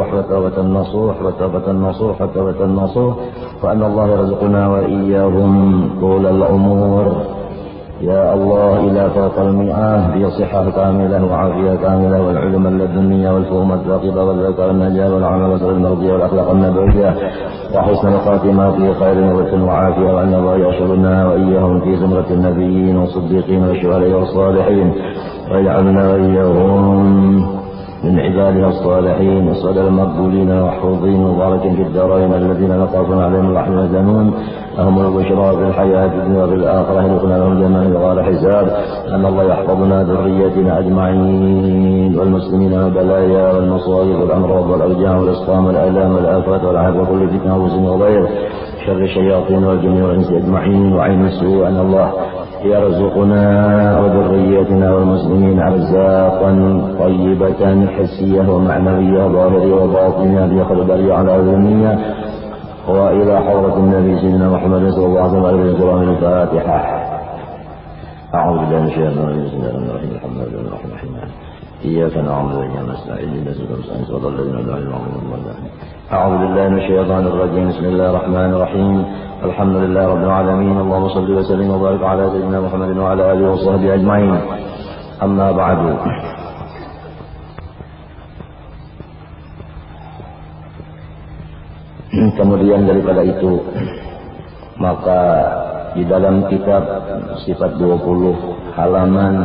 النصوح وتوبة النصوح وتوبة النصوح وتوبة النصوح، وأن الله يرزقنا وإياهم طول العمر يا الله إلى فوق المئة بصحة كاملة وعافية كاملة والعلم اللدنية والفهم الثاقبة والذكر النجاة والعمل الصالح المرضية والأخلاق النبوية وحسن الخاتمة في خير وبر وعافية، وأن الله يحشرنا وإياهم في زمرة النبيين والصديقين والشهداء والصالحين، ويجعلنا وإياهم من عبادها الصالحين الصدر المقبولين وحفظين وبارك في الدارين الذين نقصنا عليهم الرحمة والجنون لهم البشرى في الحياة الدنيا وفي الآخرة يدخلنا لهم الجنة بغير حساب. أن الله يحفظنا ذريتنا أجمعين والمسلمين من البلايا والمصائب والأمراض والأوجاع والأسقام والآلام والآفات والعهد وكل فتنة وحزن وغير شر الشياطين والجن والإنس أجمعين وعين السوء. أن الله يرزقنا وذريتنا والمسلمين أرزاقا طيبة حسية ومعنوية ظاهرية وباطنية بيخل على ذنية وإلى حضرة النبي سيدنا محمد صلى الله عليه وسلم. وإلى الفاتحة. أعوذ بالله من الشيطان الرجيم. بسم الله الرحمن الرحيم. الحمد لله رب العالمين. إياك نعبد وإياك نستعين اهدنا الصراط المستقيم صراط الذين أنعمت عليهم. أعوذ بالله من الشيطان الرجيم. بسم الله الرحمن الرحيم. الحمد لله رب العالمين. اللهم صل وسلم وبارك على سيدنا محمد وعلى آله وصحبه أجمعين. أما بعد. Kemudian daripada itu, maka di dalam kitab sifat 20 halaman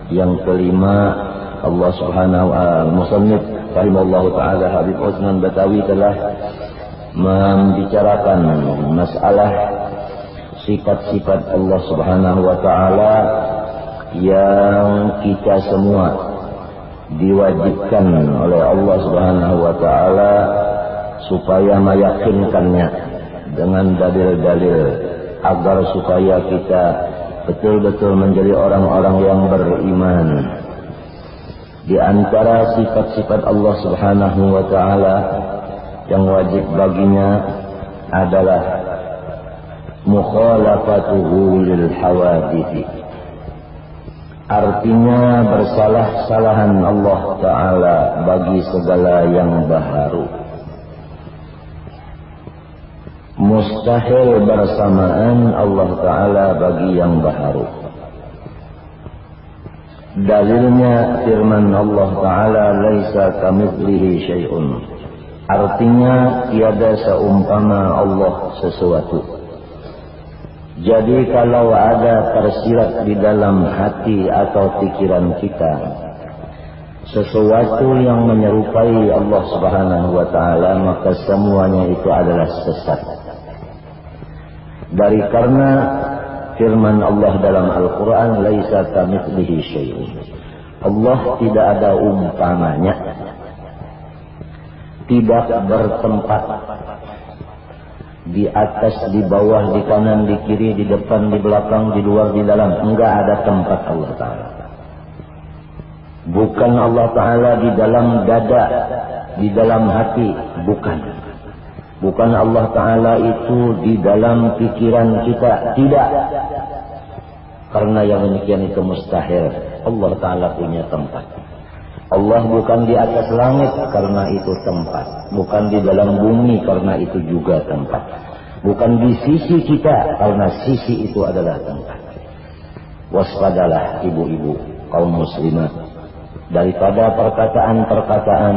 yang kelima, Allah Subhanahu wa ta'ala musannif rahimallahu ta'ala Habib Utsman Batawi telah membicarakan masalah sifat-sifat Allah Subhanahu wa ta'ala yang kita semua diwajibkan oleh Allah Subhanahu wa ta'ala supaya meyakinkannya dengan dalil-dalil agar supaya kita betul-betul menjadi orang-orang yang beriman. Di antara sifat-sifat Allah Subhanahu wa ta'ala yang wajib baginya adalah mukhalafatuhu lil hawadith. Artinya bersalah-salahan Allah Ta'ala bagi segala yang baharu. Mustahil bersamaan Allah Ta'ala bagi yang baharu. Dalilnya firman Allah Ta'ala laisa kamitslihi syai'un. Artinya tiada seumpama Allah sesuatu. Jadi kalau ada tersirat di dalam hati atau pikiran kita sesuatu yang menyerupai Allah Subhanahu wa ta'ala, maka semuanya itu adalah sesat. Dari karena firman Allah dalam Al-Quran laisa kamitslihi syai'un. Allah tidak ada umpamanya, tidak bertempat di atas, di bawah, di kanan, di kiri, di depan, di belakang, di luar, di dalam. Enggak ada tempat Allah Ta'ala. Bukan Allah Ta'ala di dalam dada, di dalam hati, bukan. Bukan Allah Ta'ala itu di dalam pikiran kita, tidak. Karena yang demikian itu mustahil. Allah Ta'ala punya tempat. Allah bukan di atas langit karena itu tempat. Bukan di dalam bumi karena itu juga tempat. Bukan di sisi kita karena sisi itu adalah tempat. Waspadalah ibu-ibu kaum muslimat daripada perkataan-perkataan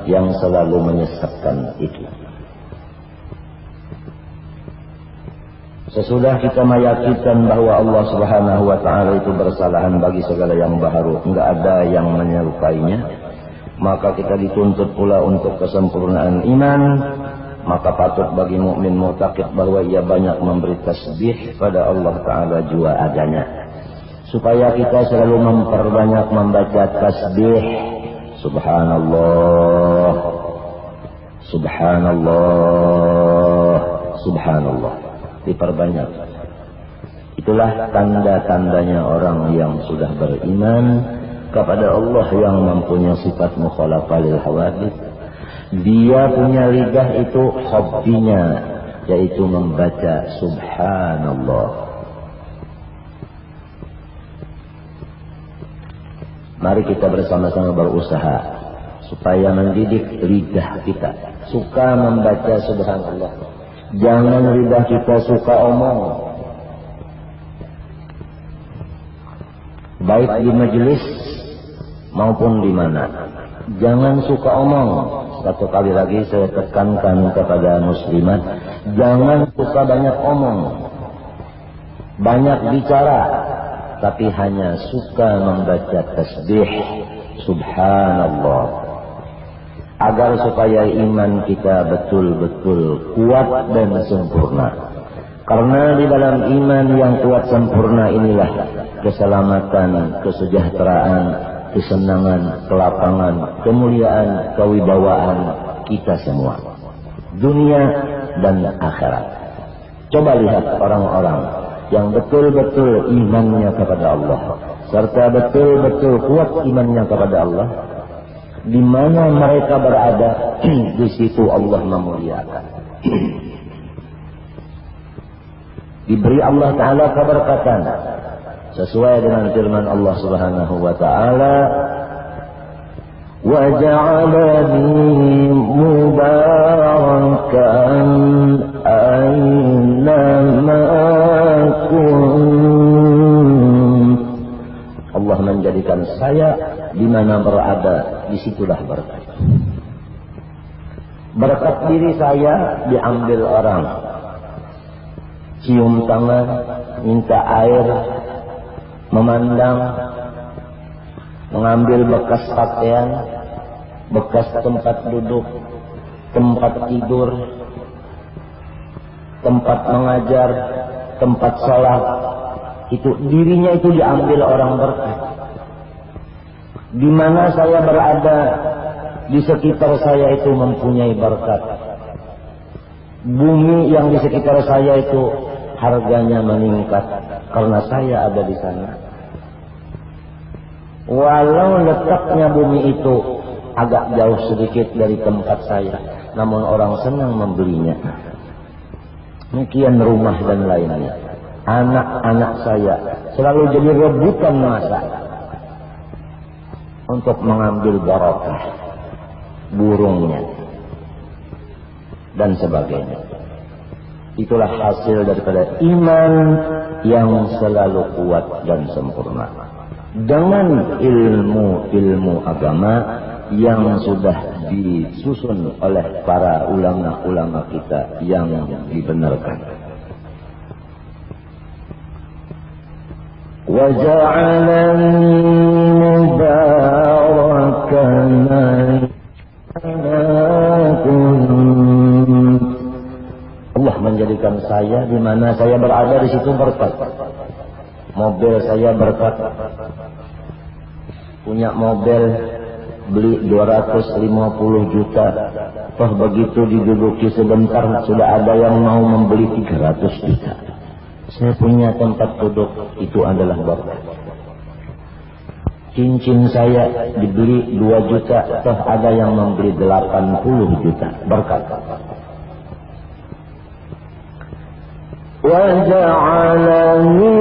yang selalu menyesatkan itu. Sesudah kita meyakinkan bahwa Allah Subhanahu wa ta'ala itu bersalahan bagi segala yang baharu, enggak ada yang menyerupainya, maka kita dituntut pula untuk kesempurnaan iman. Maka patut bagi mukmin mu'taqid bahwa ia banyak memberi tasbih pada Allah Ta'ala jua adanya, supaya kita selalu memperbanyak membaca tasbih. Subhanallah, Subhanallah, Subhanallah, diperbanyak. Itulah tanda-tandanya orang yang sudah beriman kepada Allah yang mempunyai sifat mukhalafah lil hawadits. Dia punya lidah itu hobinya, yaitu membaca Subhanallah. Mari kita bersama-sama berusaha supaya mendidik lidah kita suka membaca subhanallah. Jangan lidah kita suka omong, baik di majelis maupun di mana. Jangan suka omong. Satu kali lagi saya tekankan kepada muslimat, jangan suka banyak omong, banyak bicara, tapi hanya suka membaca tasbih subhanallah, agar supaya iman kita betul-betul kuat dan sempurna. Karena di dalam iman yang kuat sempurna inilah keselamatan, kesejahteraan, kesenangan, kelapangan, kemuliaan, kewibawaan kita semua, dunia dan akhirat. Coba lihat orang-orang yang betul-betul imannya kepada Allah, serta betul-betul kuat imannya kepada Allah. Di mana mereka berada, di situ Allah memuliakan. Diberi Allah Ta'ala keberkatan sesuai dengan firman Allah Subhanahu wa Ta'ala, wa ja'alani mubarakan aynama kunt. Allah menjadikan saya di mana berada, disitulah berkat. Berkat diri saya diambil orang, cium tangan, minta air, memandang, mengambil bekas pakaian, bekas tempat duduk, tempat tidur, tempat mengajar, tempat sholat, itu dirinya itu diambil orang berkat. Di mana saya berada, di sekitar saya itu mempunyai berkat. Bumi yang di sekitar saya itu harganya meningkat karena saya ada di sana. Walau letaknya bumi itu agak jauh sedikit dari tempat saya, namun orang senang membelinya. Demikian rumah dan lainnya. Anak-anak saya selalu jadi rebutan masa untuk mengambil barakah, burungnya dan sebagainya. Itulah hasil daripada iman yang selalu kuat dan sempurna. Dengan ilmu agama yang sudah disusun oleh para ulama-ulama kita yang dibenarkan. Wa ja'alani mubarakan Allah menjadikan saya di mana saya berada, di situ berkat. Mobil saya berkat. Punya mobil beli 250 juta. Toh begitu diduduki sebentar sudah ada yang mau membeli 300 juta. Saya punya tempat duduk, itu adalah berkat. Cincin saya dibeli 2 juta, toh ada yang membeli 80 juta, berkat. وَجَعَلَنِي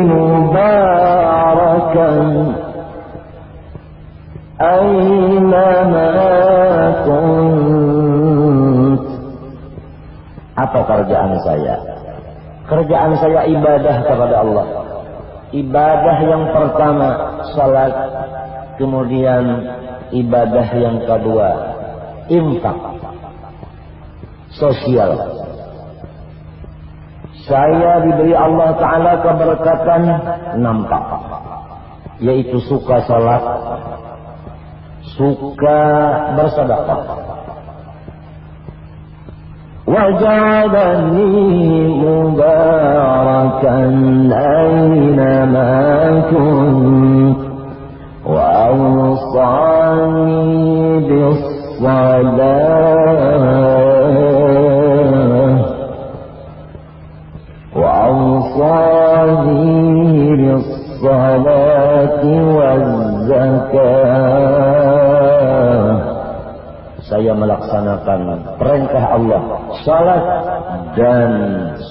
مُبَارَكًا أَيْنَمَا كُنْتُ. Apa kerjaan saya? Kerjaan saya ibadah kepada Allah. Ibadah yang pertama salat, kemudian ibadah yang kedua infak, sosial. Saya diberi Allah Ta'ala keberkatan nampak, yaitu suka salat, suka bersedekah. وَجَعَلَنِي مُبَارَكًا أَيْنَمَا كُنْتُ وَأَوْصَانِي بِالصَّلَاةِ وَالزَّكَاةِ. Saya melaksanakan perintah Allah, salat dan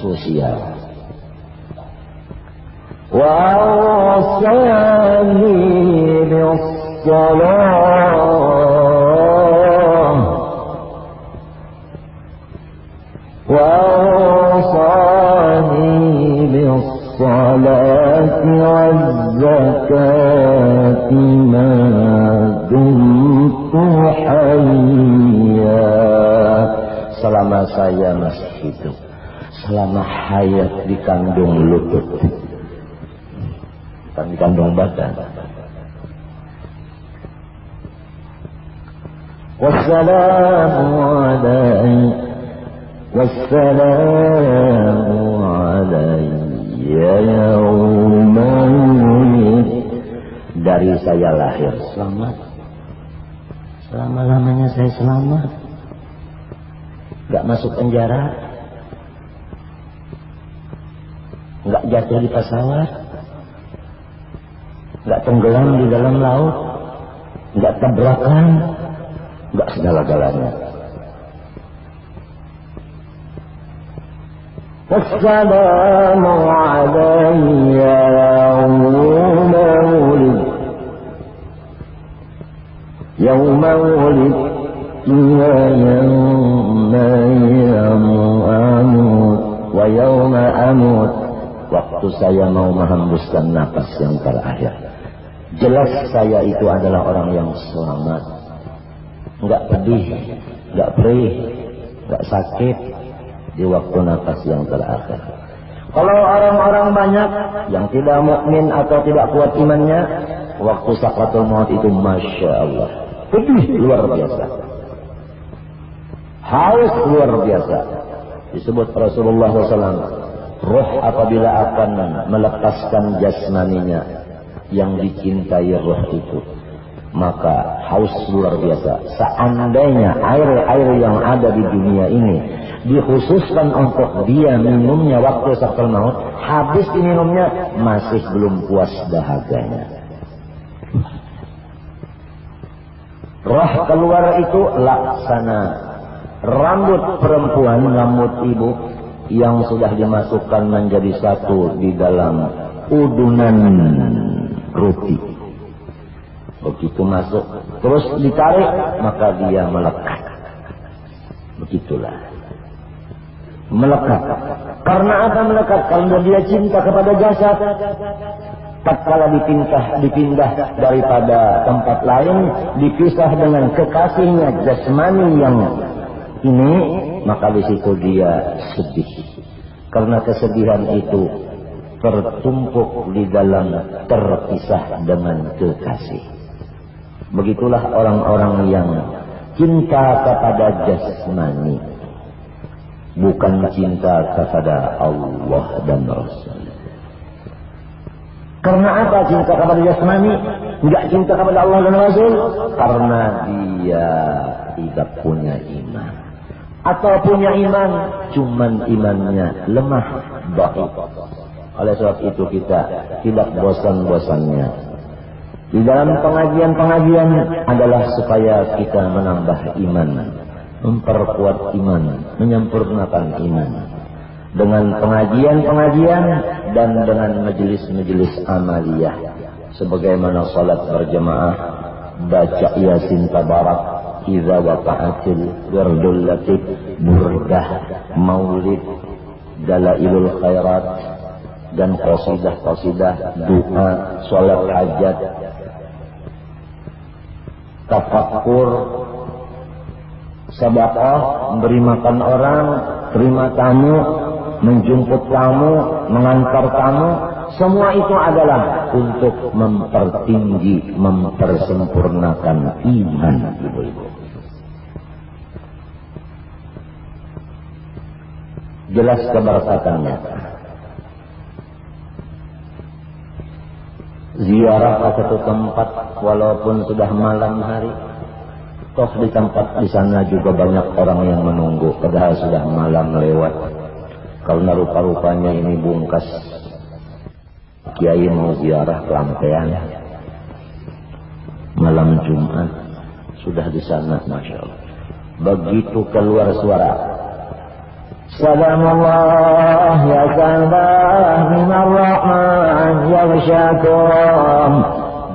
sosial. Wa awsani bis-salat وأوصاني بالصلاة والزكاة ما دمت حيا. Selama saya masih hidup, selama hayat di kandung lutut, bukan di kandung badan. Wassalamu alaikum wassalamu alayya yawma wulid. Dari saya lahir selamat, selama-lamanya saya selamat, gak masuk penjara, gak jatuh di pesawat, gak tenggelam di dalam laut, gak tabrakan, gak segala-galanya. Wassalamu alayya yawma wulid, yawma wulid wa yawma amut wa yawma amut. Waktu saya mau menghembuskan nafas yang terakhir, jelas saya itu adalah orang yang selamat, enggak pedih, enggak perih, enggak sakit di waktu nafas yang terakhir. Kalau orang-orang banyak yang tidak mukmin atau tidak kuat imannya, waktu sakratul maut itu masya Allah pedih luar biasa, haus luar biasa. Disebut Rasulullah SAW, roh apabila akan melepaskan jasmaninya yang dicintai roh itu, maka haus luar biasa. Seandainya air-air yang ada di dunia ini dikhususkan untuk dia minumnya waktu sakratul maut, habis diminumnya masih belum puas dahaganya. Roh keluar itu laksana rambut perempuan, rambut ibu yang sudah dimasukkan menjadi satu di dalam udunan roti. Begitu masuk terus ditarik, maka dia melekat. Begitulah melekat. Karena apa melekat? Karena dia cinta kepada jasad. Tatkala dipindah daripada tempat lain, dipisah dengan kekasihnya jasmani yang ini, maka di situ dia sedih. Karena kesedihan itu tertumpuk di dalam terpisah dengan kekasih. Begitulah orang-orang yang cinta kepada jasmani, bukan cinta kepada Allah dan Rasul. Karena apa cinta kepada jasmani, enggak cinta kepada Allah dan Rasul? Karena dia tidak punya iman, atau punya iman cuman imannya lemah, dhaif. Oleh sebab itu kita tidak bosan-bosannya di dalam pengajian-pengajian adalah supaya kita menambah iman, memperkuat iman, menyempurnakan iman dengan pengajian-pengajian dan dengan majelis-majelis amaliyah, sebagaimana salat berjamaah, baca Yasin Tabarak, idza waqa'atil wirdul latif, burdah, maulid, dalailul khairat, dan qasidah-qasidah, doa, salat hajat, tafakkur, sedekah, memberi makan orang, terima tamu, menjemput tamu, mengantar tamu, semua itu adalah untuk mempertinggi, mempersempurnakan iman ibu-ibu. Jelas keberkatannya. Ziarah ke satu tempat walaupun sudah malam hari, toh di tempat di sana juga banyak orang yang menunggu, padahal sudah malam lewat. Karena rupa-rupanya ini bungkas kiai mau ziarah kelampean malam Jumat, sudah di sana, masya Allah. Begitu keluar suara Salamullah ya salam minar rahman ya syakum,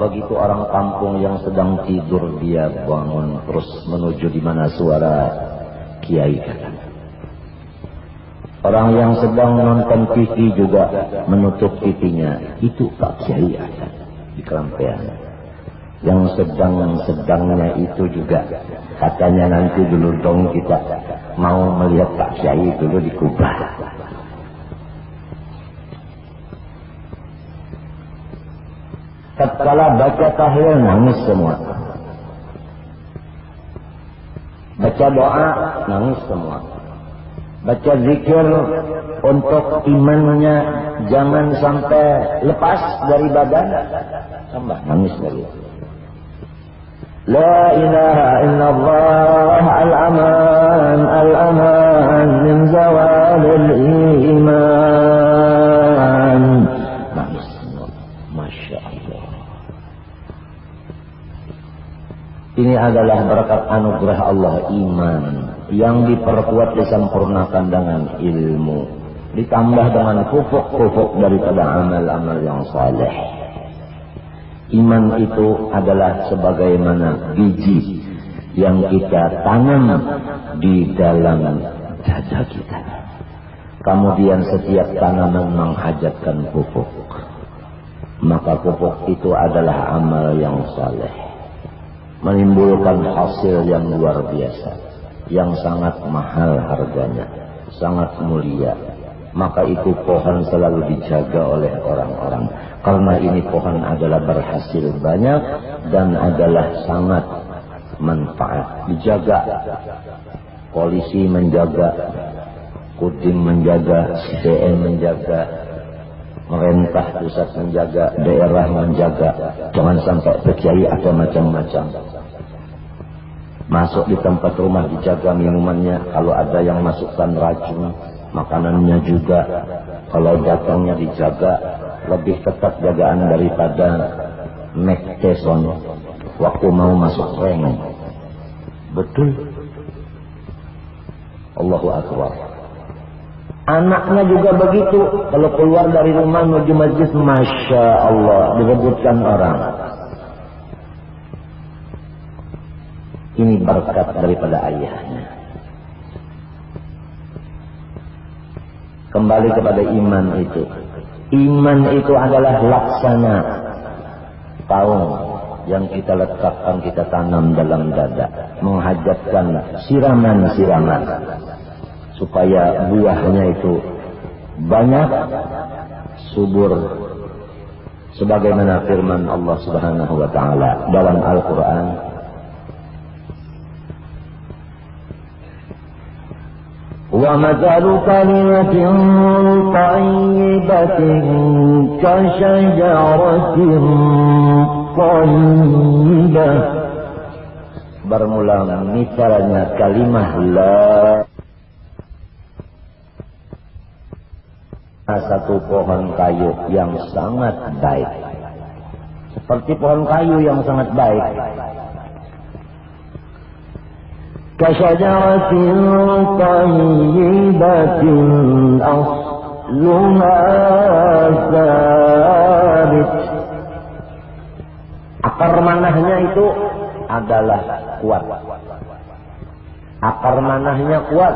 begitu orang kampung yang sedang tidur dia bangun terus menuju di mana suara kiai kata. Orang yang sedang nonton TV juga menutup TV-nya. Itu Pak Kiai ada di kerampean. Yang sedang-sedangnya itu juga katanya nanti dulu dong kita mau melihat Pak Kiai dulu di Kubah. Tatkala baca tahlil nangis semua. Baca doa nangis semua. Baca zikir untuk imannya jangan sampai lepas dari badan, tambah nangis lagi. La ilaha illallah al-aman al-aman min zawalil iman. Nangis semua. Masya Allah. Ini adalah berkat anugerah Allah iman yang diperkuat disempurnakan dengan ilmu, ditambah dengan pupuk-pupuk daripada amal-amal yang saleh. Iman itu adalah sebagaimana biji yang kita tanam di dalam dada kita. Kemudian setiap tanaman menghajatkan pupuk, maka pupuk itu adalah amal yang saleh, menimbulkan hasil yang luar biasa, yang sangat mahal harganya, sangat mulia. Maka itu pohon selalu dijaga oleh orang-orang, karena ini pohon adalah berhasil banyak dan adalah sangat manfaat. Dijaga, polisi menjaga, Kodim menjaga, SDM menjaga, pemerintah pusat menjaga, daerah menjaga. Jangan sampai terjadi ada macam-macam. Masuk di tempat rumah dijaga minumannya, kalau ada yang masukkan racun, makanannya juga. Kalau datangnya dijaga, lebih ketat jagaan daripada Mac Tyson waktu mau masuk ring. Betul. Allahu Akbar. Anaknya juga begitu. Kalau keluar dari rumah menuju masjid, Masya Allah, direbutkan orang. Ini berkat daripada ayahnya. Kembali kepada iman itu. Iman itu adalah laksana tahun yang kita letakkan, kita tanam dalam dada, menghajatkan siraman-siraman supaya buahnya itu banyak, subur, sebagaimana firman Allah Subhanahu wa taala dalam Al-Qur'an. وَمَثَلُ كَلِمَةٍ طَيِّبَةٍ كَشَجَرَةٍ طَيِّبَةٍ. Bermula misalnya kalimah la, satu pohon kayu yang sangat baik, seperti pohon kayu yang sangat baik. كشجرة طيبة أصلها ثابت. Akar manahnya itu adalah kuat. Akar manahnya kuat.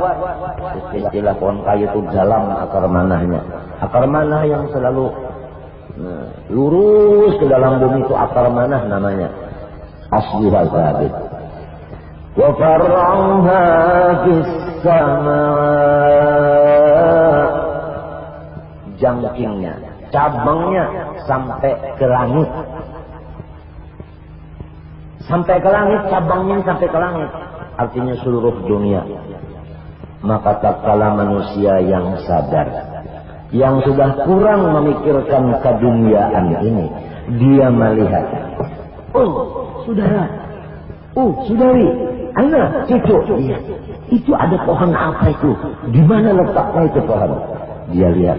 Istilah pohon kayu itu dalam akar manahnya. Akar manah yang selalu lurus ke dalam bumi itu akar manah namanya. Asluha thabit. Wa far'uha fis sama'. Jangkingnya, cabangnya sampai ke langit. Sampai ke langit, cabangnya sampai ke langit. Artinya seluruh dunia. Maka tatkala manusia yang sadar, yang sudah kurang memikirkan keduniaan ini, dia melihat, oh saudara, oh saudari, anak, cucu, iya, itu ada pohon apa itu? Di mana letaknya itu pohon? Dia lihat.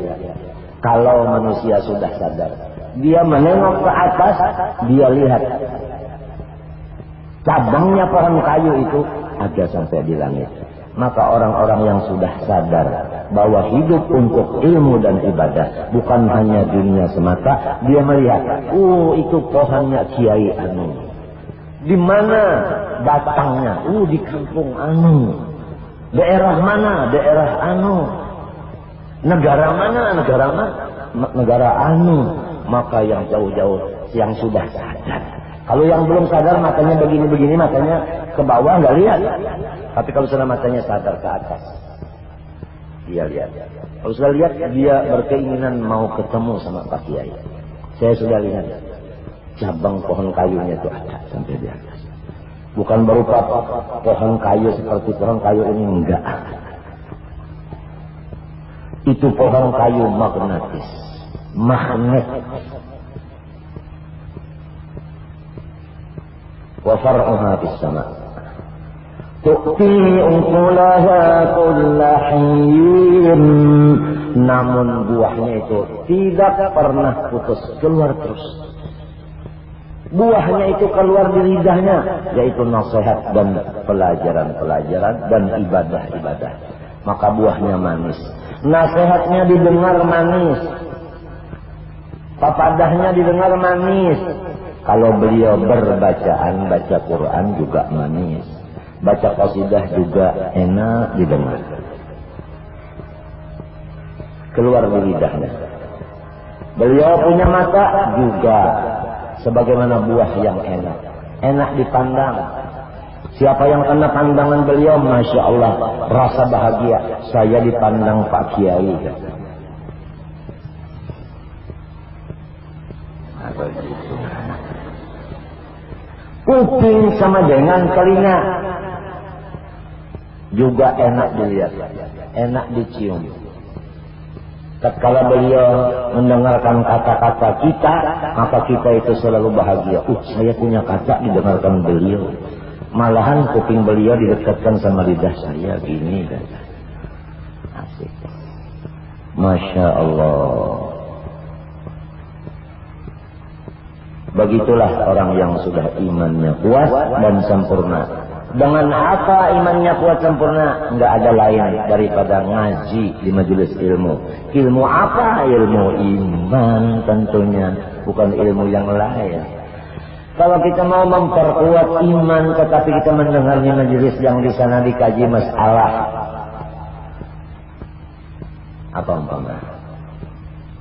Kalau manusia sudah sadar, dia menengok ke atas, dia lihat cabangnya pohon kayu itu ada sampai di langit. Maka orang-orang yang sudah sadar bahwa hidup untuk ilmu dan ibadah bukan hanya dunia semata, dia melihat, oh itu pohonnya Kiai Anu. Di mana batangnya? Di kampung Anu. Daerah mana? Daerah Anu. Negara mana? Negara anu. Maka yang jauh-jauh yang sudah sadar. Kalau yang belum sadar matanya begini-begini, matanya ke bawah nggak lihat. Tapi kalau sudah matanya sadar ke atas, dia lihat. Kalau sudah lihat, dia berkeinginan mau ketemu sama Pak Kiai. Saya sudah lihat cabang pohon kayunya itu ada sampai di atas. Bukan berupa pohon kayu seperti pohon kayu ini, enggak. Itu pohon kayu magnetis, magnet. Wa far'uha bis sama. Tu'ti ukulaha kulla hin. Namun buahnya itu tidak pernah putus, keluar terus. Buahnya itu keluar di lidahnya, yaitu nasihat dan pelajaran-pelajaran dan ibadah-ibadah. Maka buahnya manis. Nasihatnya didengar manis. Papadahnya didengar manis. Kalau beliau berbacaan, baca Quran juga manis. Baca qasidah juga enak didengar. Keluar di lidahnya. Beliau punya mata juga sebagaimana buah yang enak. Enak dipandang. Siapa yang kena pandangan beliau, Masya Allah, rasa bahagia. Saya dipandang Pak Kiai. Kuping sama dengan telinga juga enak dilihat, enak dicium. Tatkala beliau mendengarkan kata-kata kita, maka kita itu selalu bahagia. Saya punya kata didengarkan beliau. Malahan kuping beliau didekatkan sama lidah saya gini kan. Asik. Masya Allah. Begitulah orang yang sudah imannya kuat dan sempurna. Dengan apa imannya kuat sempurna? Enggak ada lain daripada ngaji di majelis ilmu. Ilmu apa? Ilmu iman tentunya, bukan ilmu yang lain. Kalau kita mau memperkuat iman, tetapi kita mendengarnya majelis yang di sana dikaji masalah apa umpama?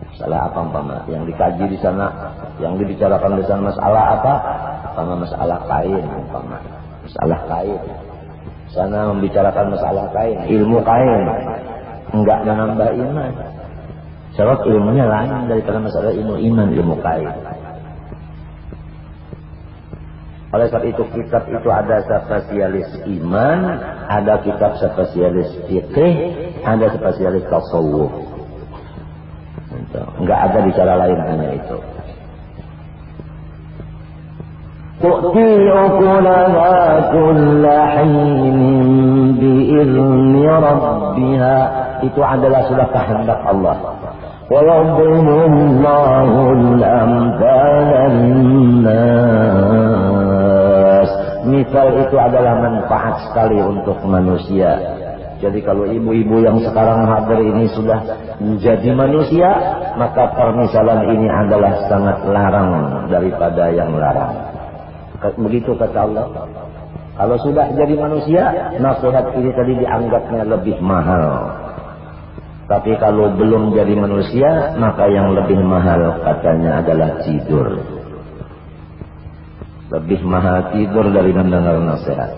Masalah apa umpama? Yang dikaji di sana, yang dibicarakan di sana masalah apa? Umpama masalah kain umpama. Masalah kain. Sana membicarakan masalah kain, ilmu kain. Enggak menambah iman. Sebab ilmunya lain daripada masalah ilmu iman, ilmu kain. Oleh sebab itu kitab itu ada spesialis iman, ada kitab spesialis fikih, ada spesialis tasawuf. Enggak ada bicara lain hanya itu. Tu'ti ukulaha kulla hinin bi'izni rabbiha. Itu adalah sudah kehendak Allah. Wa yadhimullahu al-amthala linnas. Misal itu adalah manfaat sekali untuk manusia. Jadi kalau ibu-ibu yang sekarang hadir ini sudah menjadi manusia, maka permisalan ini adalah sangat larang daripada yang larang. Begitu kata Allah. Kalau sudah jadi manusia, nasihat ini tadi dianggapnya lebih mahal. Tapi kalau belum jadi manusia, maka yang lebih mahal katanya adalah tidur. Lebih mahal tidur dari mendengar nasihat.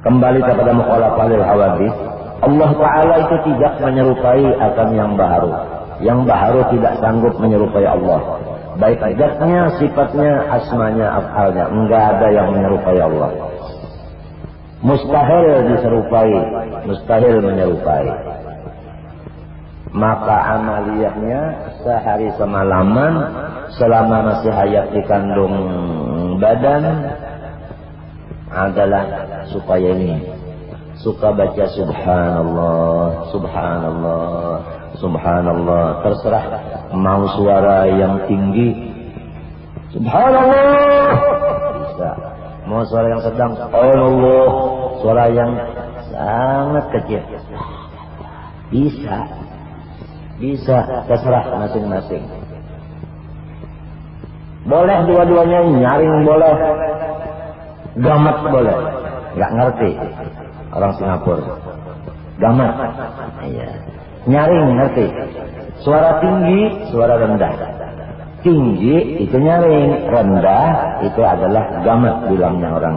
Kembali kepada mukhalafahil hawadits, Allah Ta'ala itu tidak menyerupai akan yang baharu. Yang baharu tidak sanggup menyerupai Allah. Baik zatnya, sifatnya, asmanya, af'alnya. Enggak ada yang menyerupai Allah. Mustahil diserupai, mustahil menyerupai. Maka amaliyahnya sehari semalaman selama masih hayat di kandung badan adalah supaya ini suka baca subhanallah, subhanallah, subhanallah. Terserah mau suara yang tinggi subhanallah bisa, mau suara yang sedang Allah, suara yang sangat kecil bisa, bisa, terserah masing-masing. Boleh dua-duanya, nyaring boleh, gamat boleh. Nggak ngerti orang Singapura. Gamat. Iya. Nyaring, ngerti? Suara tinggi, suara rendah. Tinggi itu nyaring, rendah itu adalah gamat bilangnya orang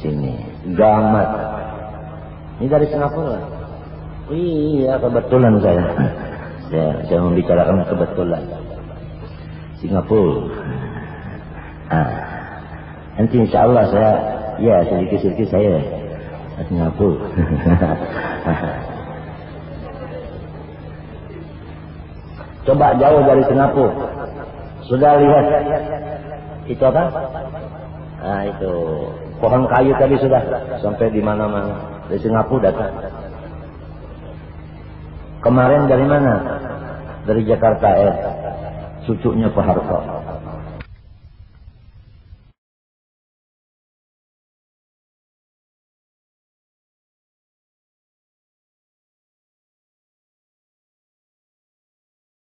sini. Gamat. Ini dari Singapura. Iya, kebetulan saya membicarakan kebetulan. Singapura. Nanti insya Allah saya, ya sedikit-sedikit saya Singapura. Coba jauh dari Singapura. Sudah lihat itu apa? Nah itu pohon kayu tadi sudah sampai di mana-mana. Dari Singapura datang. Kemarin dari mana? Dari Jakarta cucunya Pak Harto.